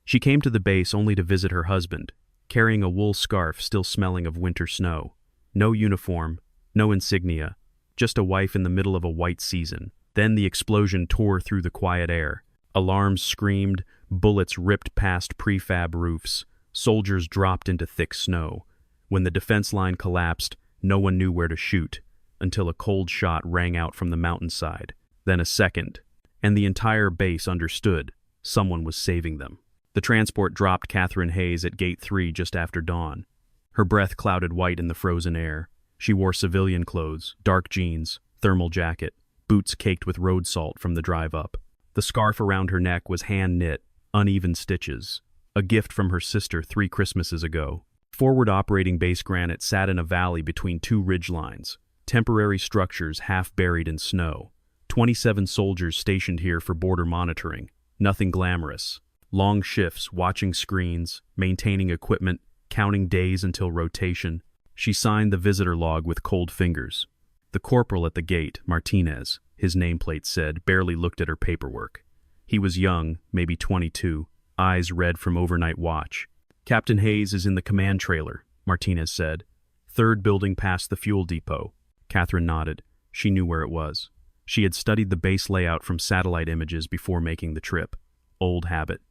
She came to the base only to visit her husband, carrying a wool scarf still smelling of winter snow. No uniform, no insignia, just a wife in the middle of a white season. Then the explosion tore through the quiet air. Alarms screamed, bullets ripped past prefab roofs, soldiers dropped into thick snow. When the defense line collapsed, no one knew where to shoot, until a cold shot rang out from the mountainside. Then a second, and the entire base understood someone was saving them. The transport dropped Catherine Hayes at Gate 3 just after dawn. Her breath clouded white in the frozen air. She wore civilian clothes, dark jeans, thermal jacket, boots caked with road salt from the drive up. The scarf around her neck was hand-knit, uneven stitches, a gift from her sister 3 Christmases ago. Forward operating base Granite sat in a valley between 2 ridge lines, temporary structures half buried in snow. 27 soldiers stationed here for border monitoring. Nothing glamorous. Long shifts, watching screens, maintaining equipment, counting days until rotation. She signed the visitor log with cold fingers. The corporal at the gate, Martinez, his nameplate said, barely looked at her paperwork. He was young, maybe 22, eyes red from overnight watch. Captain Hayes is in the command trailer, Martinez said. 3rd building past the fuel depot. Catherine nodded. She knew where it was. She had studied the base layout from satellite images before making the trip. Old habit.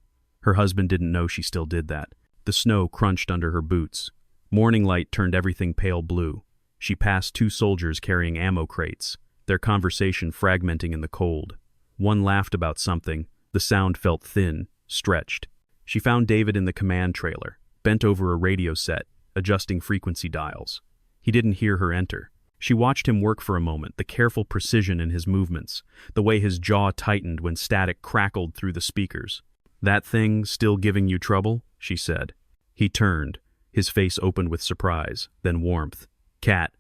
Her husband didn't know she still did that. The snow crunched under her boots. Morning light turned everything pale blue. She passed 2 soldiers carrying ammo crates, their conversation fragmenting in the cold. One laughed about something. The sound felt thin, stretched. She found David in the command trailer, bent over a radio set, adjusting frequency dials. He didn't hear her enter. She watched him work for a moment, the careful precision in his movements, the way his jaw tightened when static crackled through the speakers. "That thing still giving you trouble?" she said. He turned, his face opened with surprise, then warmth. "Cat,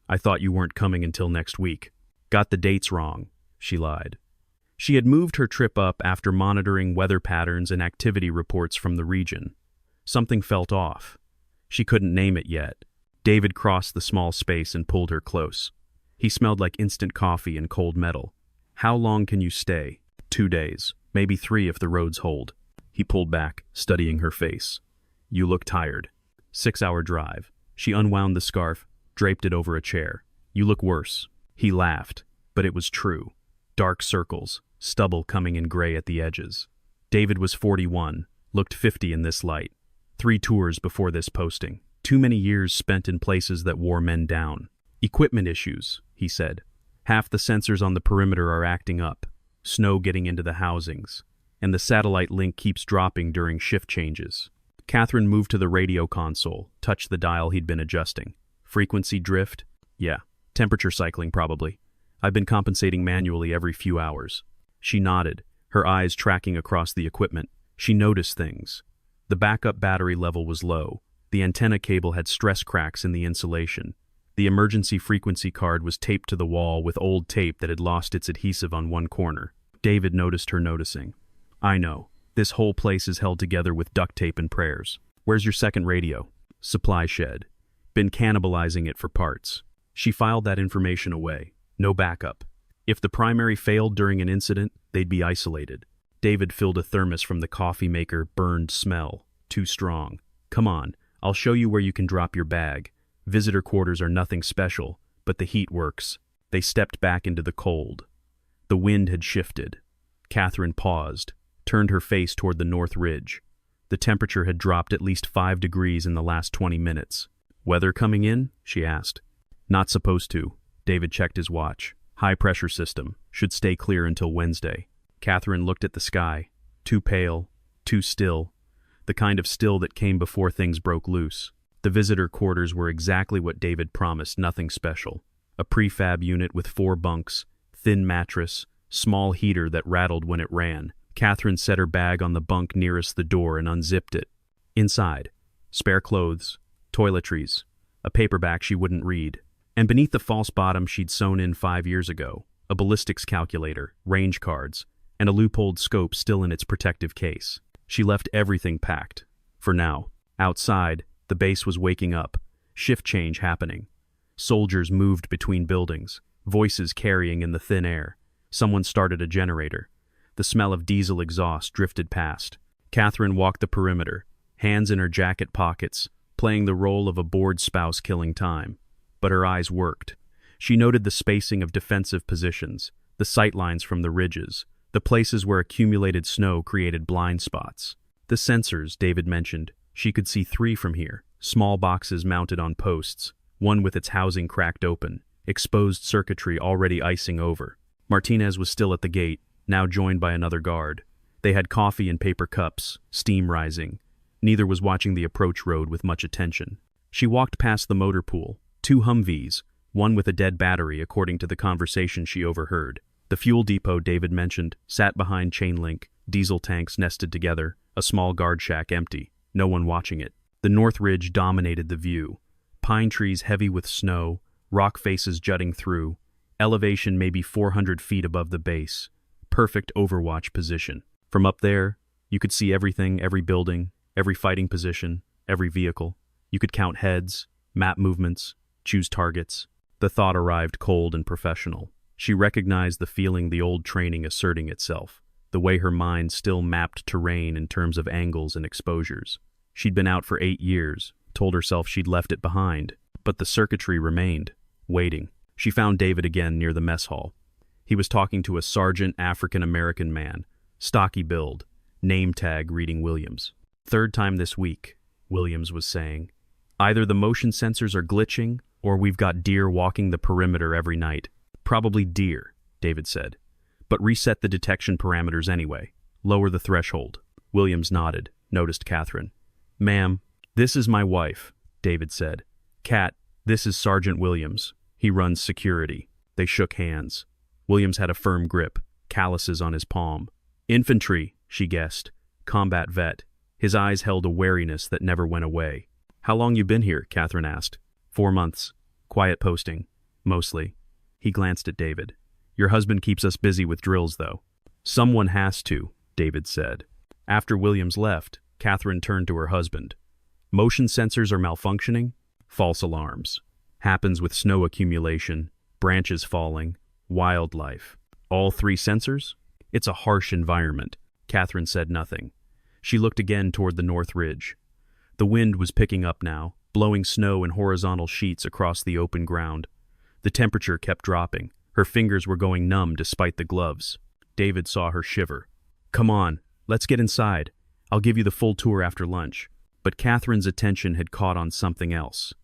I thought you weren't coming until next week." "Got the dates wrong," she lied. She had moved her trip up after monitoring weather patterns and activity reports from the region. Something felt off. She couldn't name it yet. David crossed the small space and pulled her close. He smelled like instant coffee and cold metal. "How long can you stay?" 2 days, maybe 3 if the roads hold. He pulled back, studying her face. "You look tired." 6-hour drive. She unwound the scarf, draped it over a chair. "You look worse." He laughed, but it was true. Dark circles, stubble coming in gray at the edges. David was 41, looked 50 in this light. 3 tours before this posting. Too many years spent in places that wore men down. "Equipment issues," he said. "Half the sensors on the perimeter are acting up. Snow getting into the housings. And the satellite link keeps dropping during shift changes." Catherine moved to the radio console, touched the dial he'd been adjusting. "Frequency drift?" "Yeah. Temperature cycling, probably. I've been compensating manually every few hours." She nodded, her eyes tracking across the equipment. She noticed things. The backup battery level was low. The antenna cable had stress cracks in the insulation. The emergency frequency card was taped to the wall with old tape that had lost its adhesive on one corner. David noticed her noticing. "I know. This whole place is held together with duct tape and prayers. Where's your second radio?" "Supply shed. Been cannibalizing it for parts." She filed that information away. No backup. If the primary failed during an incident, they'd be isolated. David filled a thermos from the coffee maker. Burned smell. Too strong. "Come on. I'll show you where you can drop your bag. Visitor quarters are nothing special, but the heat works." They stepped back into the cold. The wind had shifted. Catherine paused, turned her face toward the north ridge. The temperature had dropped at least 5 degrees in the last 20 minutes. "Weather coming in?" she asked. "Not supposed to." David checked his watch. "High pressure system. Should stay clear until Wednesday." Catherine looked at the sky. Too pale, too still. The kind of still that came before things broke loose. The visitor quarters were exactly what David promised, nothing special. A prefab unit with 4 bunks, thin mattress, small heater that rattled when it ran. Catherine set her bag on the bunk nearest the door and unzipped it. Inside, spare clothes, toiletries, a paperback she wouldn't read, and beneath the false bottom she'd sewn in 5 years ago, a ballistics calculator, range cards, and a loopholed scope still in its protective case. She left everything packed. For now. Outside, the base was waking up, shift change happening. Soldiers moved between buildings, voices carrying in the thin air. Someone started a generator. The smell of diesel exhaust drifted past. Catherine walked the perimeter, hands in her jacket pockets, playing the role of a bored spouse killing time. But her eyes worked. She noted the spacing of defensive positions, the sightlines from the ridges, the places where accumulated snow created blind spots. The sensors, David mentioned, she could see 3 from here, small boxes mounted on posts, one with its housing cracked open, exposed circuitry already icing over. Martinez was still at the gate, now joined by another guard. They had coffee in paper cups, steam rising. Neither was watching the approach road with much attention. She walked past the motor pool, 2 Humvees, one with a dead battery according to the conversation she overheard. The fuel depot David mentioned sat behind chain link, diesel tanks nested together, a small guard shack empty, no one watching it. The North Ridge dominated the view. Pine trees heavy with snow, rock faces jutting through, elevation maybe 400 feet above the base. Perfect overwatch position. From up there, you could see everything, every building, every fighting position, every vehicle. You could count heads, map movements, choose targets. The thought arrived cold and professional. She recognized the feeling the old training asserting itself, the way her mind still mapped terrain in terms of angles and exposures. She'd been out for 8 years, told herself she'd left it behind, but the circuitry remained, waiting. She found David again near the mess hall. He was talking to a sergeant African-American man, stocky build, name tag reading Williams. "Third time this week," Williams was saying. "Either the motion sensors are glitching, or we've got deer walking the perimeter every night." "Probably deer," David said. "But reset the detection parameters anyway. Lower the threshold." Williams nodded, noticed Catherine. "Ma'am, this is my wife," David said. "Kat, this is Sergeant Williams. He runs security." They shook hands. Williams had a firm grip, calluses on his palm. "Infantry," she guessed. "Combat vet." His eyes held a wariness that never went away. "How long you been here?" Catherine asked. 4 months. Quiet posting. Mostly. He glanced at David. "Your husband keeps us busy with drills, though." "Someone has to," David said. After Williams left, Catherine turned to her husband. "Motion sensors are malfunctioning? False alarms. Happens with snow accumulation, branches falling, wildlife. All 3 sensors? It's a harsh environment." Catherine said nothing. She looked again toward the North Ridge. The wind was picking up now, blowing snow in horizontal sheets across the open ground. The temperature kept dropping. Her fingers were going numb despite the gloves. David saw her shiver. "Come on, let's get inside. I'll give you the full tour after lunch." But Catherine's attention had caught on something else.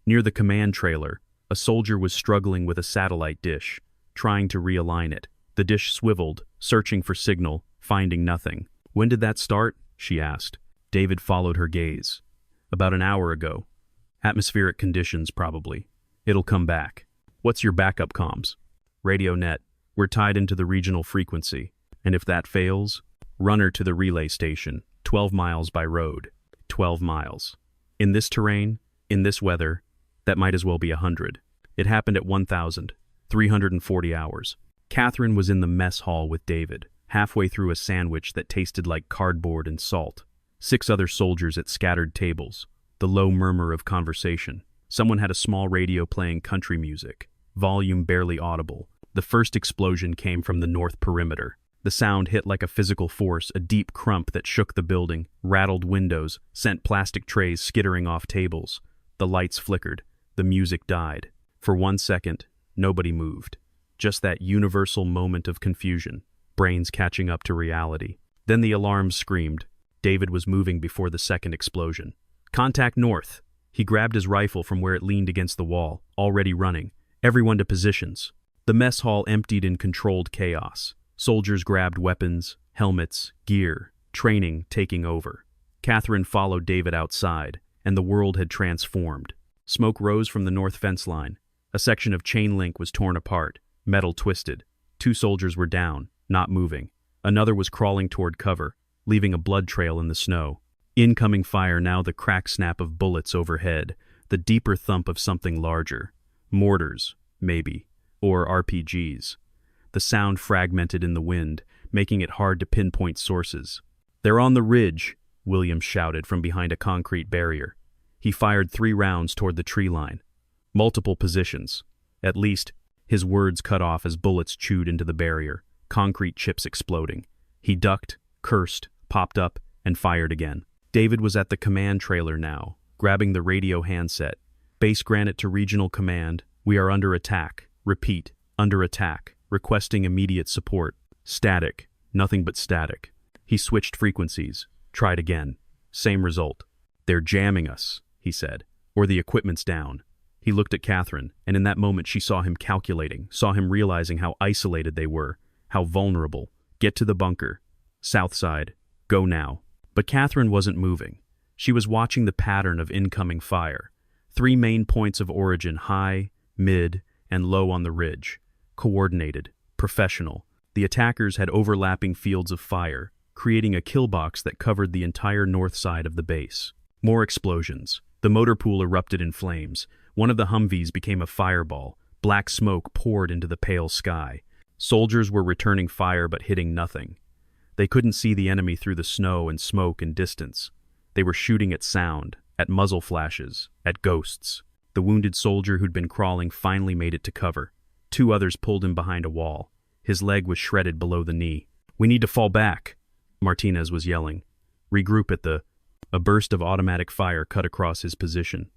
Near the command trailer, a soldier was struggling with a satellite dish, trying to realign it. The dish swiveled, searching for signal, finding nothing. "When did that start?" she asked. David followed her gaze. "About an hour ago. Atmospheric conditions, probably. It'll come back." "What's your backup comms?" "Radio net. We're tied into the regional frequency. And if that fails, run her to the relay station, 12 miles by road." 12 miles. In this terrain, in this weather, that might as well be 100. It happened at 1,340 hours. Catherine was in the mess hall with David, halfway through a sandwich that tasted like cardboard and salt. 6 other soldiers at scattered tables, the low murmur of conversation. Someone had a small radio playing country music, volume barely audible. The first explosion came from the north perimeter. The sound hit like a physical force, a deep crump that shook the building, rattled windows, sent plastic trays skittering off tables. The lights flickered. The music died. For 1 second, nobody moved. Just that universal moment of confusion, brains catching up to reality. Then the alarms screamed. David was moving before the second explosion. "Contact north." He grabbed his rifle from where it leaned against the wall, already running. "Everyone to positions." The mess hall emptied in controlled chaos. Soldiers grabbed weapons, helmets, gear, training taking over. Catherine followed David outside, and the world had transformed. Smoke rose from the north fence line. A section of chain link was torn apart, metal twisted. 2 soldiers were down, not moving. Another was crawling toward cover, leaving a blood trail in the snow. Incoming fire, now the crack snap of bullets overhead, the deeper thump of something larger. Mortars, maybe, or RPGs. The sound fragmented in the wind, making it hard to pinpoint sources. "They're on the ridge," Williams shouted from behind a concrete barrier. He fired 3 rounds toward the tree line. Multiple positions. At least, his words cut off as bullets chewed into the barrier, concrete chips exploding. He ducked, cursed, popped up, and fired again. David was at the command trailer now, grabbing the radio handset. Base Granite to Regional Command. We are under attack. Repeat, under attack. Requesting immediate support. Static. Nothing but static. He switched frequencies. Tried again. Same result. They're jamming us, he said. Or the equipment's down. He looked at Catherine, and in that moment she saw him calculating, saw him realizing how isolated they were, how vulnerable. Get to the bunker. South side. Go now. But Catherine wasn't moving. She was watching the pattern of incoming fire. 3 main points of origin, high, mid, and low on the ridge. Coordinated. Professional. The attackers had overlapping fields of fire, creating a kill box that covered the entire north side of the base. More explosions. The motor pool erupted in flames. One of the Humvees became a fireball. Black smoke poured into the pale sky. Soldiers were returning fire but hitting nothing. They couldn't see the enemy through the snow and smoke and distance. They were shooting at sound, at muzzle flashes, at ghosts. The wounded soldier who'd been crawling finally made it to cover. 2 others pulled him behind a wall. His leg was shredded below the knee. "We need to fall back," Martinez was yelling. "Regroup at the..." A burst of automatic fire cut across his position.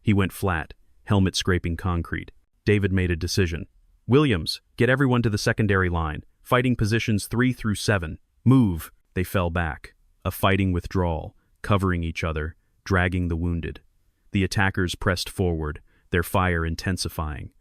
He went flat, helmet scraping concrete. David made a decision. "Williams, get everyone to the secondary line. Fighting positions 3 through 7. Move." They fell back. A fighting withdrawal, covering each other, dragging the wounded. The attackers pressed forward, their fire intensifying.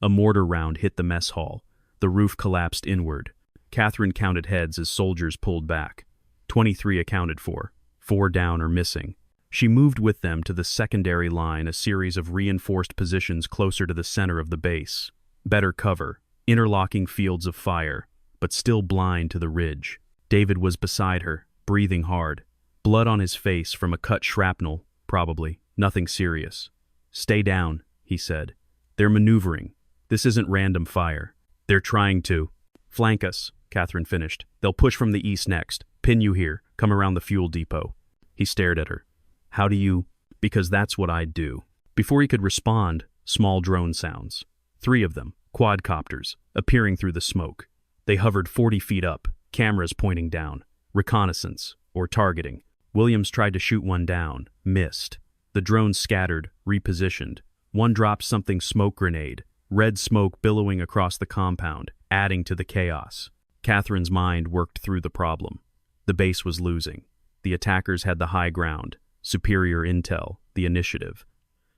A mortar round hit the mess hall. The roof collapsed inward. Catherine counted heads as soldiers pulled back. 23 accounted for. 4 down or missing. She moved with them to the secondary line, a series of reinforced positions closer to the center of the base. Better cover, interlocking fields of fire, but still blind to the ridge. David was beside her, breathing hard. Blood on his face from a cut shrapnel, probably. Nothing serious. "Stay down," he said. "They're maneuvering. This isn't random fire. They're trying to..." "Flank us," Catherine finished. "They'll push from the east next. Pin you here. Come around the fuel depot." He stared at her. "How do you..." "Because that's what I'd do." Before he could respond, small drone sounds. 3 of them, quadcopters, appearing through the smoke. They hovered 40 feet up, cameras pointing down. Reconnaissance, or targeting. Williams tried to shoot one down, missed. The drones scattered, repositioned. One dropped something smoke grenade, red smoke billowing across the compound, adding to the chaos. Catherine's mind worked through the problem. The base was losing. The attackers had the high ground, superior intel, the initiative.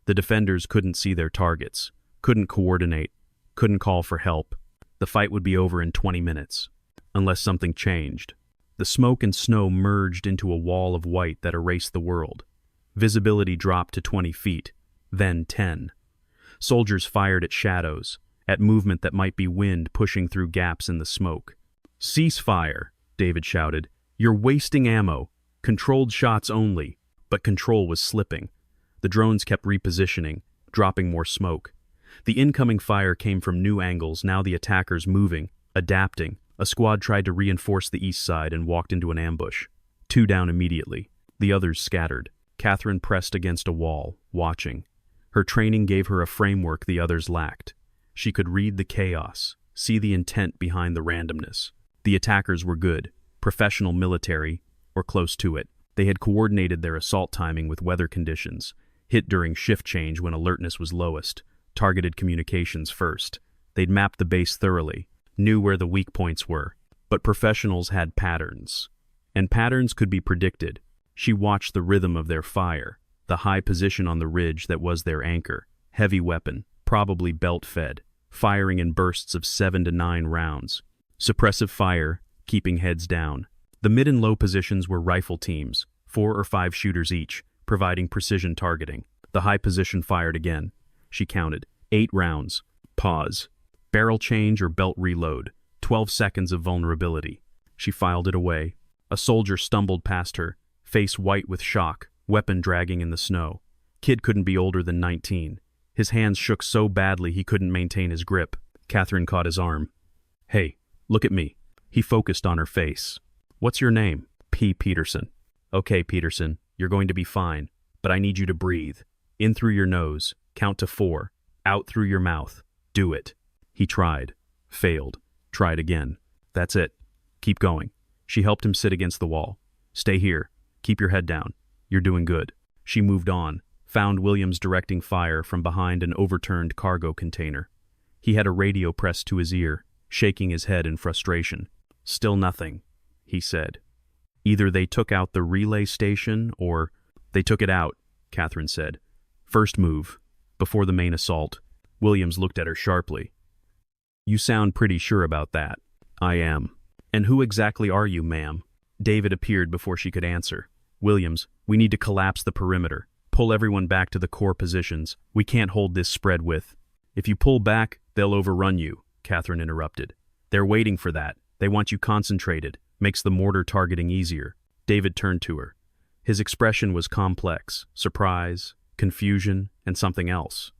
The defenders couldn't see their targets, couldn't coordinate, couldn't call for help. The fight would be over in 20 minutes, unless something changed. The smoke and snow merged into a wall of white that erased the world. Visibility dropped to 20 feet, then 10. Soldiers fired at shadows, at movement that might be wind pushing through gaps in the smoke. "Cease fire," David shouted. "You're wasting ammo. Controlled shots only." But control was slipping. The drones kept repositioning, dropping more smoke. The incoming fire came from new angles, now the attackers moving, adapting. A squad tried to reinforce the east side and walked into an ambush. 2 down immediately. The others scattered. Catherine pressed against a wall, watching. Her training gave her a framework the others lacked. She could read the chaos, see the intent behind the randomness. The attackers were good, professional military, or close to it. They had coordinated their assault timing with weather conditions, hit during shift change when alertness was lowest, targeted communications first. They'd mapped the base thoroughly, knew where the weak points were. But professionals had patterns. And patterns could be predicted. She watched the rhythm of their fire, the high position on the ridge that was their anchor, heavy weapon, probably belt-fed, firing in bursts of 7 to 9 rounds. Suppressive fire, keeping heads down. The mid and low positions were rifle teams, 4 or 5 shooters each, providing precision targeting. The high position fired again. She counted. 8 rounds. Pause. Barrel change or belt reload. 12 seconds of vulnerability. She filed it away. A soldier stumbled past her, face white with shock, weapon dragging in the snow. Kid couldn't be older than 19. His hands shook so badly he couldn't maintain his grip. Catherine caught his arm. "Hey, look at me." He focused on her face. "What's your name?" "P. Peterson." "Okay, Peterson, you're going to be fine, but I need you to breathe. In through your nose, count to 4, out through your mouth. Do it." He tried, failed, tried again. "That's it. Keep going." She helped him sit against the wall. "Stay here. Keep your head down. You're doing good. She moved on, found Williams directing fire from behind an overturned cargo container. He had a radio pressed to his ear, shaking his head in frustration. Still nothing, he said. Either they took out the relay station or... They took it out, Catherine said. First move, before the main assault. Williams looked at her sharply. You sound pretty sure about that. I am. And who exactly are you, ma'am? David appeared before she could answer. Williams, we need to collapse the perimeter. Pull everyone back to the core positions. We can't hold this spread with. If you pull back, they'll overrun you, Catherine interrupted. They're waiting for that. They want you concentrated. Makes the mortar targeting easier. David turned to her. His expression was complex. Surprise, confusion, and something else.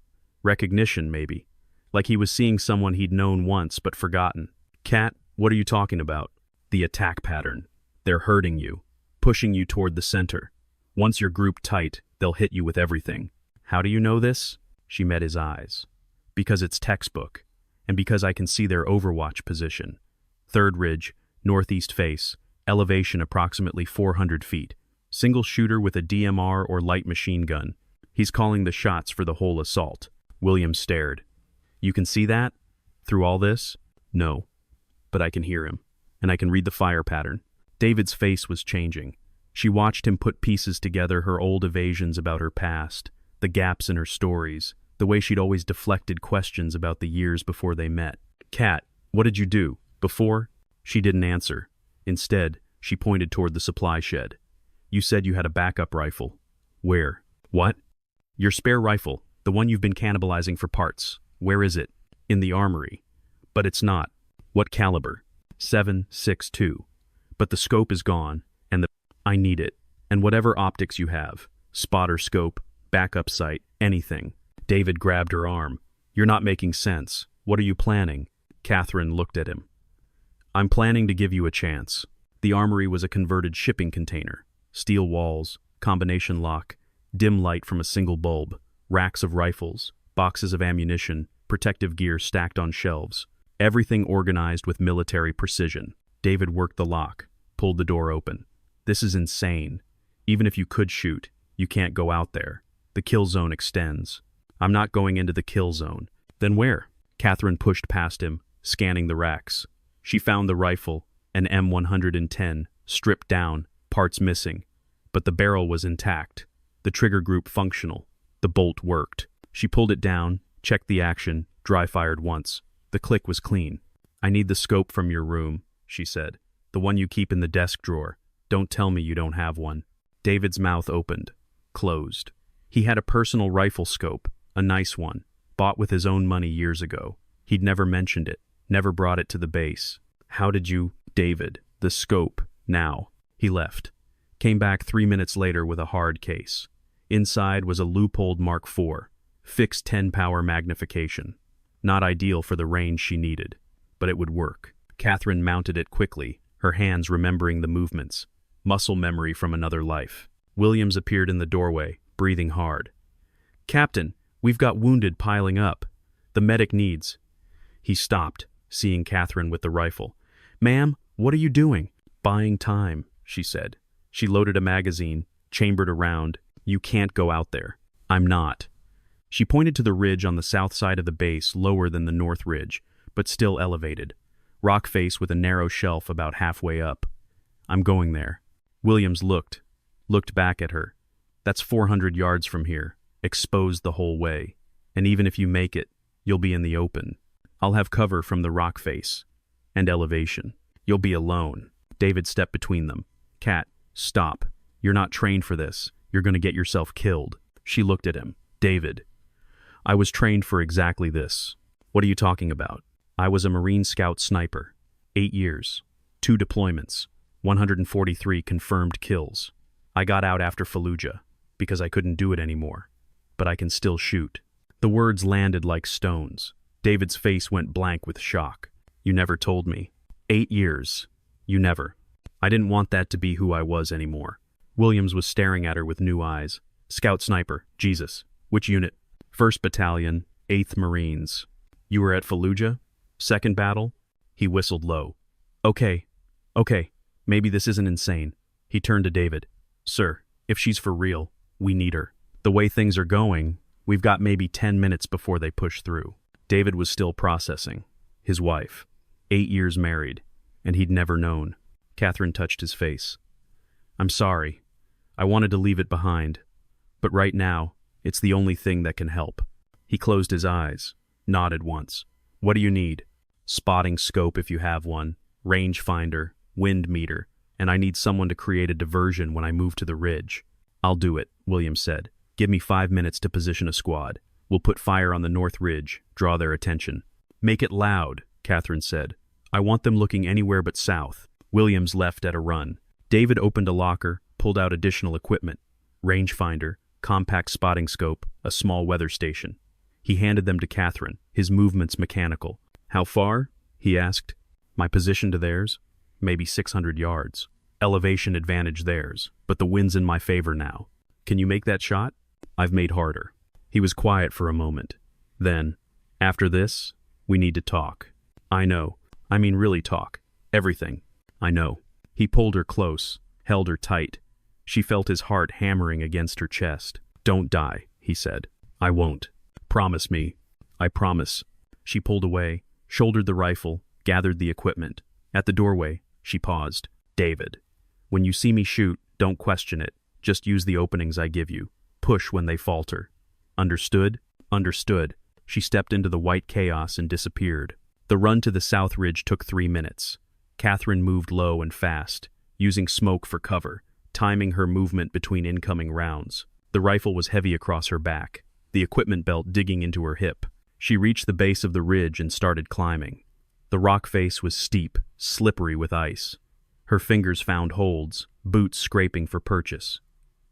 Recognition, maybe. Like he was seeing someone he'd known once but forgotten. Cat, what are you talking about? The attack pattern. They're hurting you, pushing you toward the center. Once you're grouped tight, they'll hit you with everything. How do you know this? She met his eyes. Because it's textbook, and because I can see their overwatch position. Third ridge, northeast face, elevation approximately 400 feet. Single shooter with a DMR or light machine gun. He's calling the shots for the whole assault. Williams stared. You can see that? Through all this? No. But I can hear him, and I can read the fire pattern. David's face was changing. She watched him put pieces together, her old evasions about her past, the gaps in her stories, the way she'd always deflected questions about the years before they met. Cat, what did you do? Before? She didn't answer. Instead, she pointed toward the supply shed. You said you had a backup rifle. Where? What? Your spare rifle, the one you've been cannibalizing for parts. Where is it? In the armory. But it's not. What caliber? 7.62. But the scope is gone, and I need it. And whatever optics you have, spotter scope, backup sight, anything. David grabbed her arm. You're not making sense. What are you planning? Catherine looked at him. I'm planning to give you a chance. The armory was a converted shipping container. Steel walls, combination lock, dim light from a single bulb, racks of rifles, boxes of ammunition, protective gear stacked on shelves. Everything organized with military precision. David worked the lock, pulled the door open. This is insane. Even if you could shoot, you can't go out there. The kill zone extends. I'm not going into the kill zone. Then where? Catherine pushed past him, scanning the racks. She found the rifle, an M110, stripped down, parts missing. But the barrel was intact. The trigger group functional. The bolt worked. She pulled it down, checked the action, dry-fired once. The click was clean. I need the scope from your room, she said. The one you keep in the desk drawer. Don't tell me you don't have one. David's mouth opened, closed. He had a personal rifle scope, a nice one, bought with his own money years ago. He'd never mentioned it, never brought it to the base. How did you... David, the scope, now. He left. Came back 3 minutes later with a hard case. Inside was a Leupold Mark IV, fixed 10-power magnification. Not ideal for the range she needed, but it would work. Catherine mounted it quickly, her hands remembering the movements. Muscle memory from another life. Williams appeared in the doorway, breathing hard. Captain, we've got wounded piling up. The medic needs... He stopped, seeing Catherine with the rifle. Ma'am, what are you doing? Buying time, she said. She loaded a magazine, chambered a round. You can't go out there. I'm not. She pointed to the ridge on the south side of the base, lower than the north ridge, but still elevated. Rock face with a narrow shelf about halfway up. I'm going there. Williams looked back at her. That's 400 yards from here, exposed the whole way. And even if you make it, you'll be in the open. I'll have cover from the rock face. And elevation. You'll be alone. David stepped between them. Cat, stop. You're not trained for this. You're going to get yourself killed. She looked at him. David. I was trained for exactly this. What are you talking about? I was a Marine Scout sniper. 8 years. 2 deployments. 143 confirmed kills. I got out after Fallujah, because I couldn't do it anymore. But I can still shoot. The words landed like stones. David's face went blank with shock. You never told me. 8 years. You never. I didn't want that to be who I was anymore. Williams was staring at her with new eyes. Scout sniper. Jesus. Which unit? 1st Battalion, 8th Marines. You were at Fallujah? 2nd battle? He whistled low. Okay. Maybe this isn't insane. He turned to David. Sir, if she's for real, we need her. The way things are going, we've got maybe 10 minutes before they push through. David was still processing. His wife, 8 years married, and he'd never known. Catherine touched his face. I'm sorry. I wanted to leave it behind. But right now, it's the only thing that can help. He closed his eyes, nodded once. What do you need? Spotting scope if you have one, range finder, wind meter, and I need someone to create a diversion when I move to the ridge. I'll do it, Williams said. Give me 5 minutes to position a squad. We'll put fire on the north ridge, draw their attention. Make it loud, Catherine said. I want them looking anywhere but south. Williams left at a run. David opened a locker, pulled out additional equipment, rangefinder, compact spotting scope, a small weather station. He handed them to Catherine, his movements mechanical. How far? He asked. My position to theirs? Maybe 600 yards. Elevation advantage theirs, but the wind's in my favor now. Can you make that shot? I've made harder. He was quiet for a moment. Then, after this, we need to talk. I know. I mean really talk. Everything. I know. He pulled her close, held her tight. She felt his heart hammering against her chest. Don't die, he said. I won't. Promise me. I promise. She pulled away, shouldered the rifle, gathered the equipment. At the doorway, she paused. David, when you see me shoot, don't question it. Just use the openings I give you. Push when they falter. Understood? Understood. She stepped into the white chaos and disappeared. The run to the south ridge took 3 minutes. Catherine moved low and fast, using smoke for cover, timing her movement between incoming rounds. The rifle was heavy across her back, the equipment belt digging into her hip. She reached the base of the ridge and started climbing. The rock face was steep, slippery with ice. Her fingers found holds, boots scraping for purchase.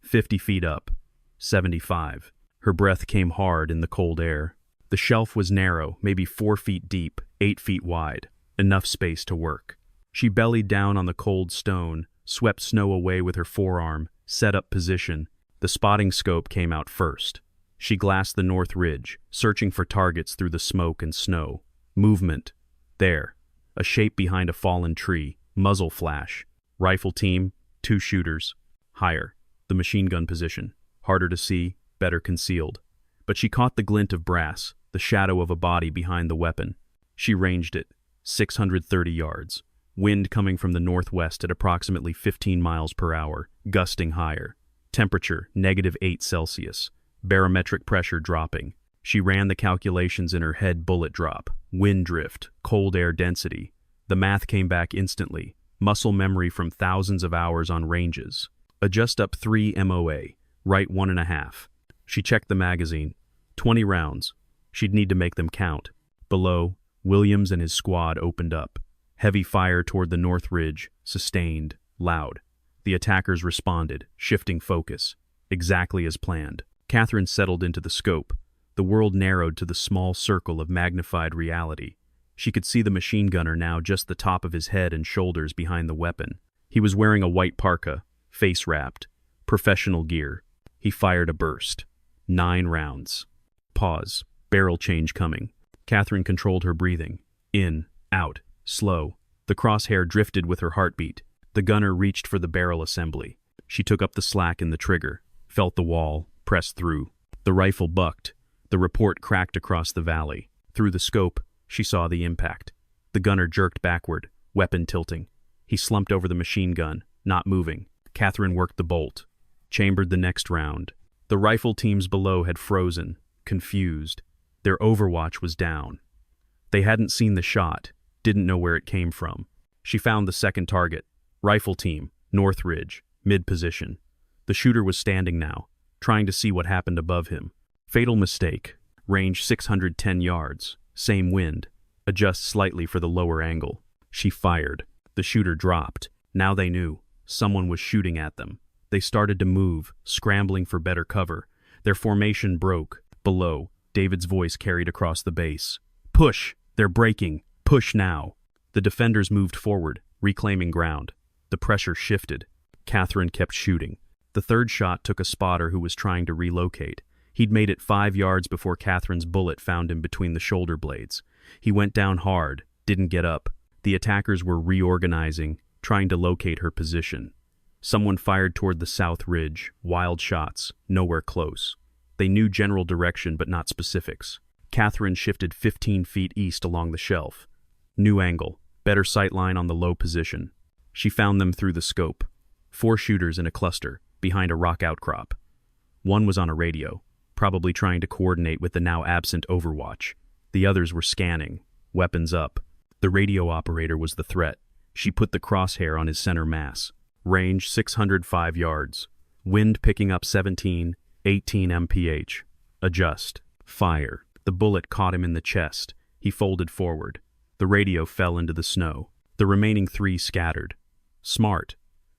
50 feet up. 75. Her breath came hard in the cold air. The shelf was narrow, maybe 4 feet deep, 8 feet wide. Enough space to work. She bellied down on the cold stone, swept snow away with her forearm, set up position. The spotting scope came out first. She glassed the north ridge, searching for targets through the smoke and snow. Movement. There. A shape behind a fallen tree. Muzzle flash. Rifle team, 2 shooters. Higher. The machine gun position. Harder to see, better concealed. But she caught the glint of brass, the shadow of a body behind the weapon. She ranged it. 630 yards. Wind coming from the northwest at approximately 15 miles per hour, gusting higher. Temperature, -8 Celsius. Barometric pressure dropping. She ran the calculations in her head. Bullet drop, wind drift, cold air density. The math came back instantly. Muscle memory from thousands of hours on ranges. Adjust up 3 MOA, right 1.5. She checked the magazine. 20 rounds. She'd need to make them count. Below, Williams and his squad opened up. Heavy fire toward the north ridge, sustained, loud. The attackers responded, shifting focus. Exactly as planned. Catherine settled into the scope. The world narrowed to the small circle of magnified reality. She could see the machine gunner now just the top of his head and shoulders behind the weapon. He was wearing a white parka, face wrapped. Professional gear. He fired a burst. 9 rounds. Pause. Barrel change coming. Catherine controlled her breathing. In, out, slow. The crosshair drifted with her heartbeat. The gunner reached for the barrel assembly. She took up the slack in the trigger, felt the wall, pressed through. The rifle bucked. The report cracked across the valley. Through the scope, she saw the impact. The gunner jerked backward, weapon tilting. He slumped over the machine gun, not moving. Catherine worked the bolt. Chambered the next round. The rifle teams below had frozen, confused. Their overwatch was down. They hadn't seen the shot, didn't know where it came from. She found the second target. Rifle team, north ridge, mid-position. The shooter was standing now, trying to see what happened above him. Fatal mistake. Range 610 yards. Same wind. Adjust slightly for the lower angle. She fired. The shooter dropped. Now they knew. Someone was shooting at them. They started to move, scrambling for better cover. Their formation broke. Below, David's voice carried across the base. Push! They're breaking! Push now! The defenders moved forward, reclaiming ground. The pressure shifted. Catherine kept shooting. The third shot took a spotter who was trying to relocate. He'd made it 5 yards before Catherine's bullet found him between the shoulder blades. He went down hard, didn't get up. The attackers were reorganizing, trying to locate her position. Someone fired toward the south ridge, wild shots, nowhere close. They knew general direction but not specifics. Catherine shifted 15 feet east along the shelf. New angle, better sight line on the low position. She found them through the scope. 4 shooters in a cluster, behind a rock outcrop. One was on a radio, probably trying to coordinate with the now absent Overwatch. The others were scanning, weapons up. The radio operator was the threat. She put the crosshair on his center mass. Range 605 yards. Wind picking up 17, 18 mph. Adjust. Fire. The bullet caught him in the chest. He folded forward. The radio fell into the snow. The remaining 3 scattered. Smart.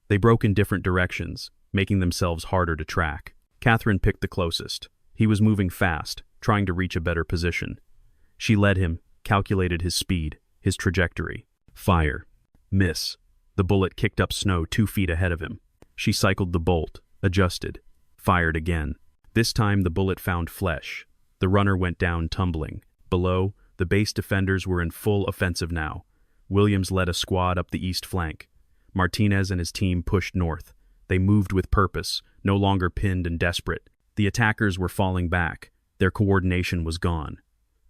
They broke in different directions, making themselves harder to track. Catherine picked the closest. He was moving fast, trying to reach a better position. She led him, calculated his speed, his trajectory. Fire. Miss. The bullet kicked up snow 2 feet ahead of him. She cycled the bolt, adjusted, fired again. This time the bullet found flesh. The runner went down tumbling. Below, the base defenders were in full offensive now. Williams led a squad up the east flank. Martinez and his team pushed north. They moved with purpose, no longer pinned and desperate. The attackers were falling back. Their coordination was gone.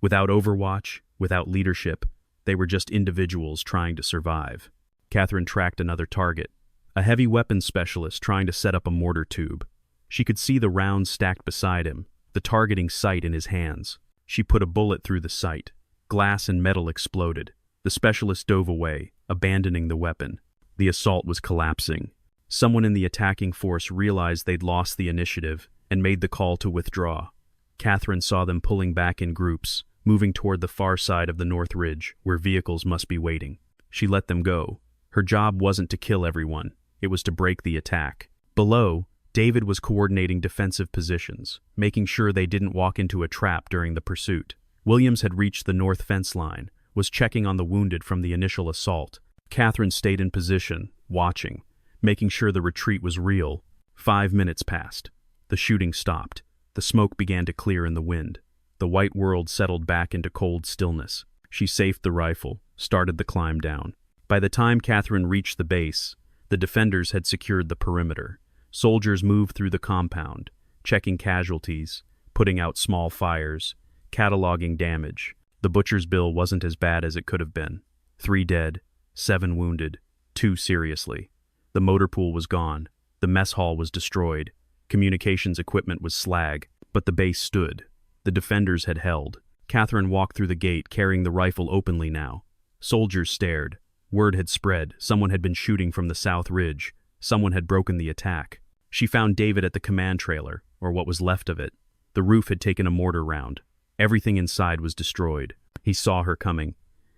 Without Overwatch, without leadership, they were just individuals trying to survive. Catherine tracked another target, a heavy weapons specialist trying to set up a mortar tube. She could see the rounds stacked beside him, the targeting sight in his hands. She put a bullet through the sight. Glass and metal exploded. The specialist dove away, abandoning the weapon. The assault was collapsing. Someone in the attacking force realized they'd lost the initiative and made the call to withdraw. Catherine saw them pulling back in groups, moving toward the far side of the North Ridge, where vehicles must be waiting. She let them go. Her job wasn't to kill everyone, it was to break the attack. Below, David was coordinating defensive positions, making sure they didn't walk into a trap during the pursuit. Williams had reached the north fence line, was checking on the wounded from the initial assault. Catherine stayed in position, watching, making sure the retreat was real. 5 minutes passed. The shooting stopped. The smoke began to clear in the wind. The white world settled back into cold stillness. She safed the rifle, started the climb down. By the time Catherine reached the base, the defenders had secured the perimeter. Soldiers moved through the compound, checking casualties, putting out small fires, cataloging damage. The butcher's bill wasn't as bad as it could have been. 3 dead, 7 wounded, 2 seriously. The motor pool was gone. The mess hall was destroyed. Communications equipment was slag, but the base stood. The defenders had held. Catherine walked through the gate, carrying the rifle openly now. Soldiers stared. Word had spread. Someone had been shooting from the south ridge. Someone had broken the attack. She found David at the command trailer, or what was left of it. The roof had taken a mortar round. Everything inside was destroyed. He saw her coming.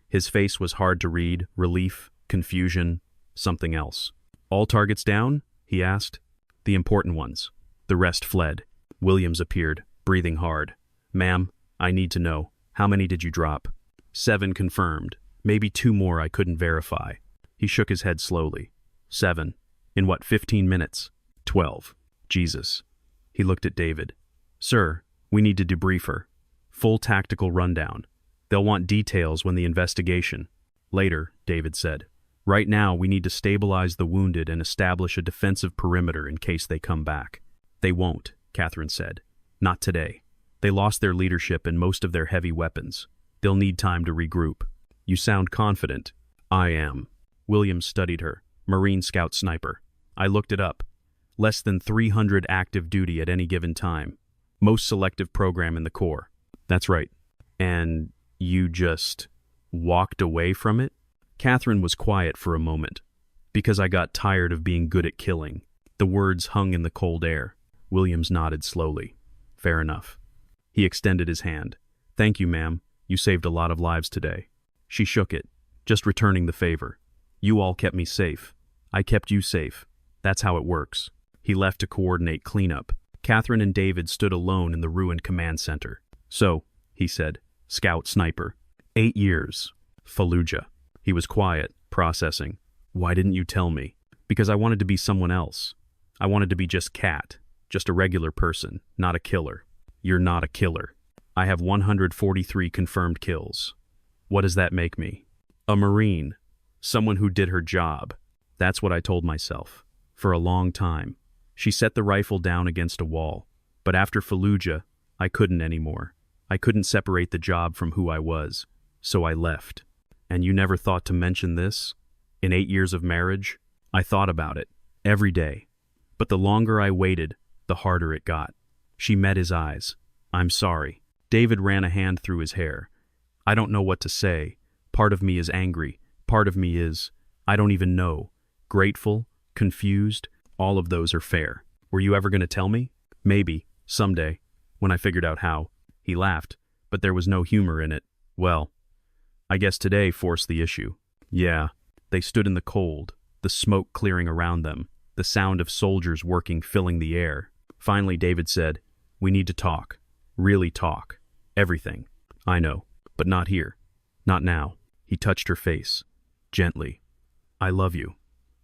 His face was hard to read, relief, confusion, something else. "All targets down?" he asked. "The important ones." The rest fled. Williams appeared, breathing hard. "Ma'am, I need to know. How many did you drop?" 7 confirmed. Maybe 2 more I couldn't verify. He shook his head slowly. 7. In what, 15 minutes? 12. Jesus. He looked at David. "Sir, we need to debrief her. Full tactical rundown. They'll want details when the investigation." "Later," David said. "Right now, we need to stabilize the wounded and establish a defensive perimeter in case they come back." "They won't," Catherine said. "Not today. They lost their leadership and most of their heavy weapons. They'll need time to regroup." "You sound confident." "I am." Williams studied her. Marine Scout sniper. I looked it up. Less than 300 active duty at any given time. Most selective program in the Corps. "That's right." "And you just walked away from it?" Catherine was quiet for a moment. "Because I got tired of being good at killing." The words hung in the cold air. Williams nodded slowly. "Fair enough." He extended his hand. "Thank you, ma'am. You saved a lot of lives today." She shook it, just returning the favor. "You all kept me safe. I kept you safe. That's how it works." He left to coordinate cleanup. Catherine and David stood alone in the ruined command center. "So," he said, "Scout sniper. 8 years. Fallujah." He was quiet, processing. "Why didn't you tell me?" "Because I wanted to be someone else. I wanted to be just Cat, just a regular person, not a killer." "You're not a killer." "I have 143 confirmed kills." "What does that make me?" "A Marine. Someone who did her job." That's what I told myself. For a long time. She set the rifle down against a wall. But after Fallujah, I couldn't anymore. I couldn't separate the job from who I was. So I left. And you never thought to mention this? In 8 years of marriage, I thought about it. Every day. But the longer I waited, the harder it got. She met his eyes. I'm sorry. David ran a hand through his hair. I don't know what to say. Part of me is angry. Part of me is, I don't even know. Grateful, confused, all of those are fair. Were you ever going to tell me? Maybe, someday, when I figured out how. He laughed, but there was no humor in it. Well, I guess today forced the issue. Yeah. They stood in the cold, the smoke clearing around them, the sound of soldiers working filling the air. Finally, David said, we need to talk. Really talk. Everything. I know, but not here. Not now. He touched her face. Gently. I love you.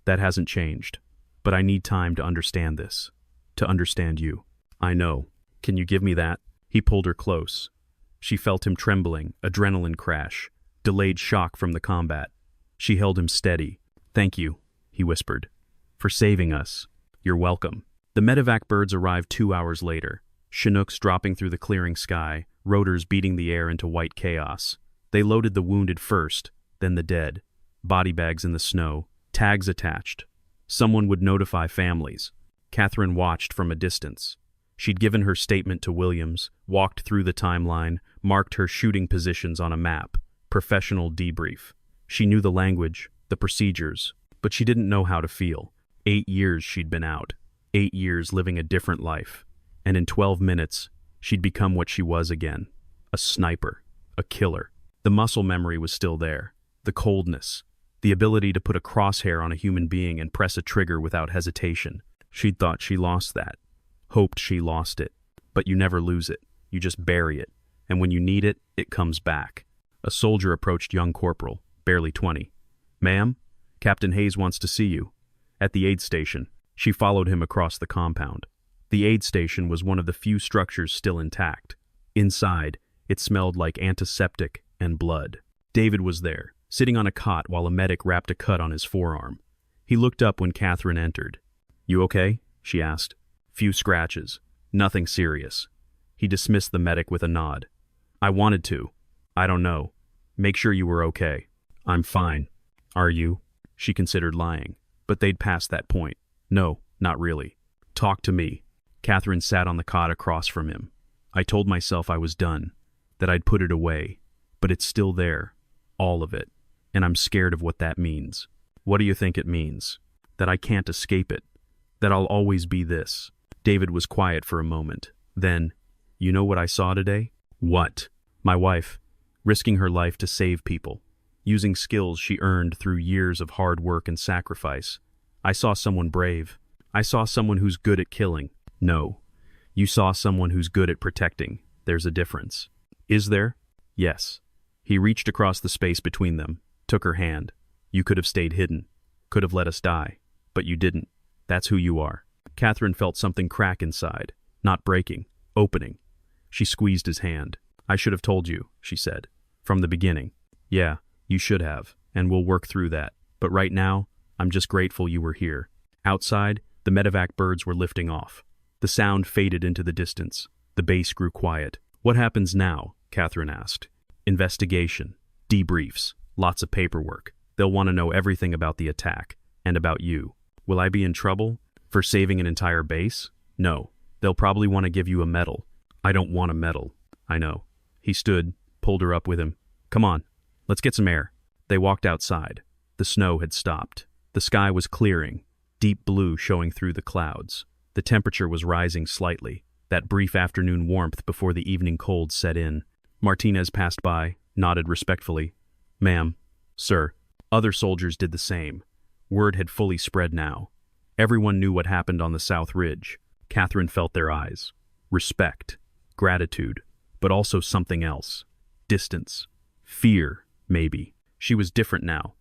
That hasn't changed. But I need time to understand this. To understand you. I know. Can you give me that? He pulled her close. She felt him trembling, adrenaline crash, delayed shock from the combat. She held him steady. Thank you, he whispered. For saving us. You're welcome. The medevac birds arrived 2 hours later. Chinooks dropping through the clearing sky, rotors beating the air into white chaos. They loaded the wounded first, then the dead. Body bags in the snow, tags attached. Someone would notify families. Catherine watched from a distance. She'd given her statement to Williams, walked through the timeline, marked her shooting positions on a map. Professional debrief. She knew the language, the procedures, but she didn't know how to feel. 8 years she'd been out. 8 years living a different life. And in 12 minutes, she'd become what she was again. A sniper. A killer. The muscle memory was still there. The coldness. The ability to put a crosshair on a human being and press a trigger without hesitation. She'd thought she lost that. Hoped she lost it. But you never lose it. You just bury it. And when you need it, it comes back. A soldier approached young Corporal, barely 20. Ma'am, Captain Hayes wants to see you. At the aid station. She followed him across the compound. The aid station was one of the few structures still intact. Inside, it smelled like antiseptic and blood. David was there, sitting on a cot while a medic wrapped a cut on his forearm. He looked up when Catherine entered. You okay? She asked. Few scratches. Nothing serious. He dismissed the medic with a nod. I wanted to. I don't know. Make sure you were okay. I'm fine. Are you? She considered lying, but they'd passed that point. No, not really. Talk to me. Catherine sat on the cot across from him. I told myself I was done, that I'd put it away, but it's still there, all of it, and I'm scared of what that means. What do you think it means? That I can't escape it, that I'll always be this. David was quiet for a moment. Then, you know what I saw today? What? My wife, risking her life to save people, using skills she earned through years of hard work and sacrifice. I saw someone brave. I saw someone who's good at killing. No. You saw someone who's good at protecting. There's a difference. Is there? Yes. He reached across the space between them, took her hand. You could have stayed hidden, could have let us die, but you didn't. That's who you are. Catherine felt something crack inside, not breaking, opening. She squeezed his hand. I should have told you, she said, from the beginning. Yeah, you should have, and we'll work through that. But right now, I'm just grateful you were here. Outside, the medevac birds were lifting off. The sound faded into the distance. The bass grew quiet. What happens now? Catherine asked. Investigation. Debriefs. Lots of paperwork. They'll want to know everything about the attack. And about you. Will I be in trouble? For saving an entire base? No. They'll probably want to give you a medal. I don't want a medal. I know. He stood, pulled her up with him. Come on. Let's get some air. They walked outside. The snow had stopped. The sky was clearing. Deep blue showing through the clouds. The temperature was rising slightly, that brief afternoon warmth before the evening cold set in. Martinez passed by, nodded respectfully. Ma'am. Sir. Other soldiers did the same. Word had fully spread now. Everyone knew what happened on the South Ridge. Catherine felt their eyes. Respect. Gratitude. But also something else. Distance. Fear, maybe. She was different now.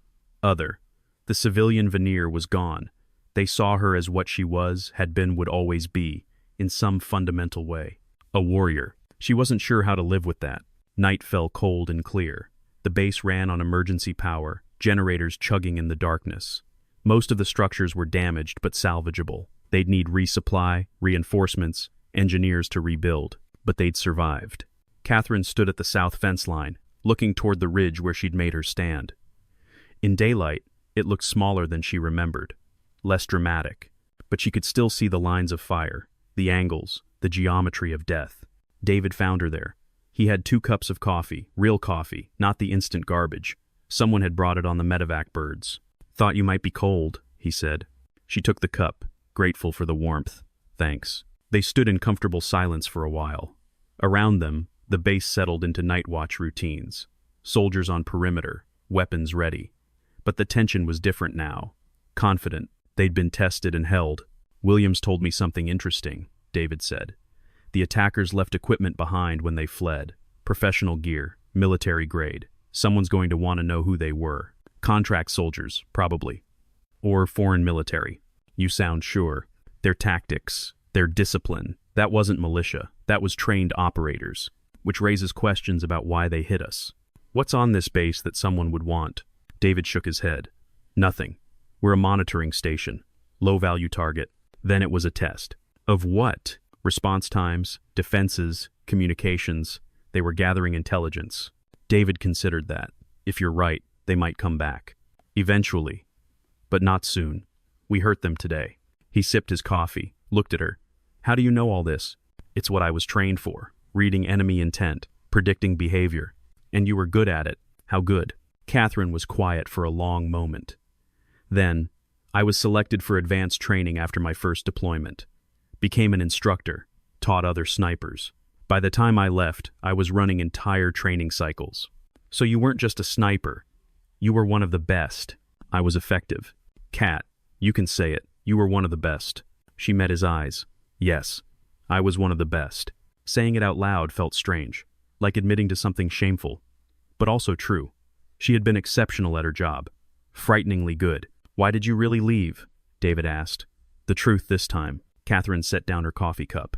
Other. The civilian veneer was gone. They saw her as what she was, had been, would always be, in some fundamental way. A warrior. She wasn't sure how to live with that. Night fell cold and clear. The base ran on emergency power, generators chugging in the darkness. Most of the structures were damaged but salvageable. They'd need resupply, reinforcements, engineers to rebuild, but they'd survived. Catherine stood at the south fence line, looking toward the ridge where she'd made her stand. In daylight, it looked smaller than she remembered, less dramatic, but she could still see the lines of fire, the angles, the geometry of death. David found her there. He had 2 cups of coffee, real coffee, not the instant garbage. Someone had brought it on the medevac birds. "Thought you might be cold," he said. She took the cup, grateful for the warmth. "Thanks." They stood in comfortable silence for a while. Around them, the base settled into night watch routines. Soldiers on perimeter, weapons ready. But the tension was different now. Confident, they'd been tested and held. "Williams told me something interesting," David said. "The attackers left equipment behind when they fled. Professional gear, military grade. Someone's going to want to know who they were. Contract soldiers, probably. Or foreign military. You sound sure. Their tactics, their discipline, that wasn't militia. That was trained operators. Which raises questions about why they hit us. What's on this base that someone would want?" David shook his head. "Nothing. We're a monitoring station. Low-value target." Then it was a test. Of what? Response times, defenses, communications. They were gathering intelligence. David considered that. If you're right, they might come back. Eventually. But not soon. We hurt them today. He sipped his coffee, looked at her. "How do you know all this?" "It's what I was trained for. Reading enemy intent, predicting behavior. And you were good at it." "How good?" Catherine was quiet for a long moment. Then, "I was selected for advanced training after my first deployment. Became an instructor, taught other snipers. By the time I left, I was running entire training cycles." "So you weren't just a sniper. You were one of the best." "I was effective." "Cat, you can say it. You were one of the best." She met his eyes. "Yes, I was one of the best." Saying it out loud felt strange, like admitting to something shameful, but also true. She had been exceptional at her job. Frighteningly good. "Why did you really leave?" David asked. "The truth this time." Catherine set down her coffee cup.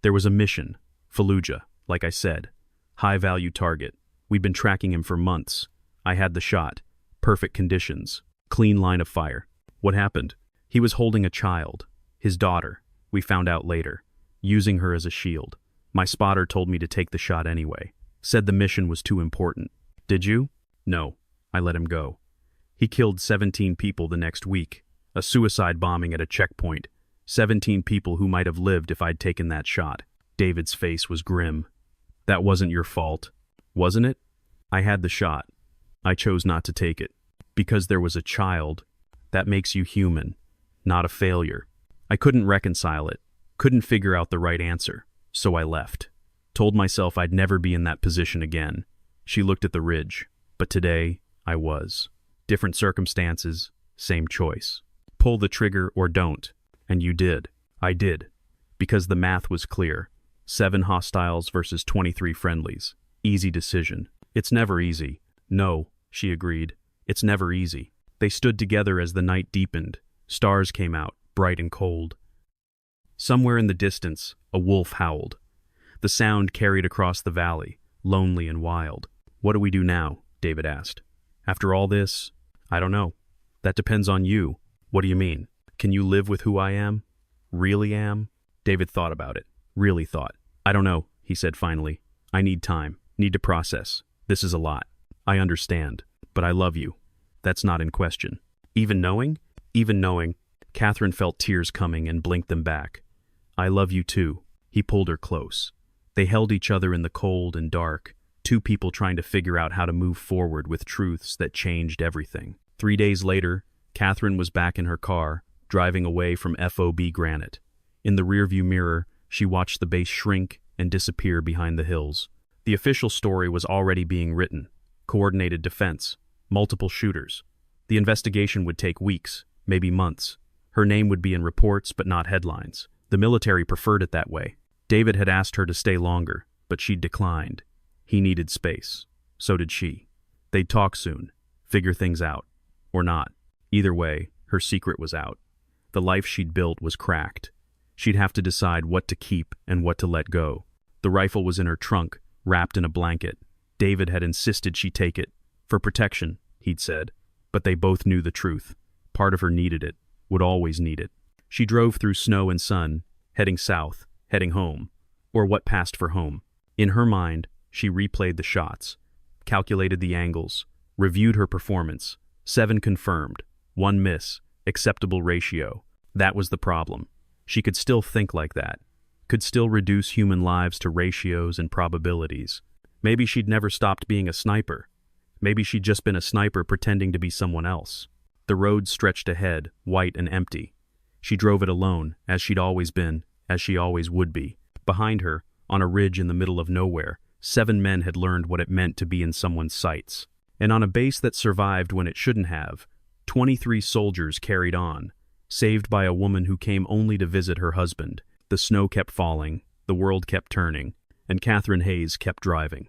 "There was a mission. Fallujah, like I said. High-value target. We'd been tracking him for months. I had the shot. Perfect conditions. Clean line of fire. What happened? He was holding a child. His daughter. We found out later. Using her as a shield. My spotter told me to take the shot anyway. Said the mission was too important." "Did you?" "No. I let him go. He killed 17 people the next week. A suicide bombing at a checkpoint. 17 people who might have lived if I'd taken that shot." David's face was grim. "That wasn't your fault, wasn't it?" "I had the shot. I chose not to take it. Because there was a child. That makes you human, not a failure. I couldn't reconcile it. Couldn't figure out the right answer. So I left. Told myself I'd never be in that position again." She looked at the ridge. "But today, I was. Different circumstances, same choice. Pull the trigger or don't. And you did." "I did. Because the math was clear. 7 hostiles versus 23 friendlies. Easy decision." "It's never easy." "No," she agreed. "It's never easy." They stood together as the night deepened. Stars came out, bright and cold. Somewhere in the distance, a wolf howled. The sound carried across the valley, lonely and wild. "What do we do now?" David asked. "After all this? I don't know. That depends on you." "What do you mean? Can you live with who I am? Really am?" David thought about it. Really thought. "I don't know," he said finally. "I need time. Need to process. This is a lot. I understand. But I love you. That's not in question." "Even knowing?" "Even knowing." Catherine felt tears coming and blinked them back. "I love you too." He pulled her close. They held each other in the cold and dark, 2 people trying to figure out how to move forward with truths that changed everything. 3 days later, Catherine was back in her car, driving away from FOB Granite. In the rearview mirror, she watched the base shrink and disappear behind the hills. The official story was already being written. Coordinated defense, multiple shooters. The investigation would take weeks, maybe months. Her name would be in reports but not headlines. The military preferred it that way. David had asked her to stay longer, but she'd declined. He needed space. So did she. They'd talk soon, figure things out. Or not. Either way, her secret was out. The life she'd built was cracked. She'd have to decide what to keep and what to let go. The rifle was in her trunk, wrapped in a blanket. David had insisted she take it. For protection, he'd said. But they both knew the truth. Part of her needed it, would always need it. She drove through snow and sun, heading south, heading home, or what passed for home. In her mind, she replayed the shots, calculated the angles, reviewed her performance. 7 confirmed, 1 miss, acceptable ratio. That was the problem. She could still think like that, could still reduce human lives to ratios and probabilities. Maybe she'd never stopped being a sniper. Maybe she'd just been a sniper pretending to be someone else. The road stretched ahead, white and empty. She drove it alone, as she'd always been, as she always would be. Behind her, on a ridge in the middle of nowhere, 7 men had learned what it meant to be in someone's sights. And on a base that survived when it shouldn't have, 23 soldiers carried on, saved by a woman who came only to visit her husband. The snow kept falling, the world kept turning, and Catherine Hayes kept driving.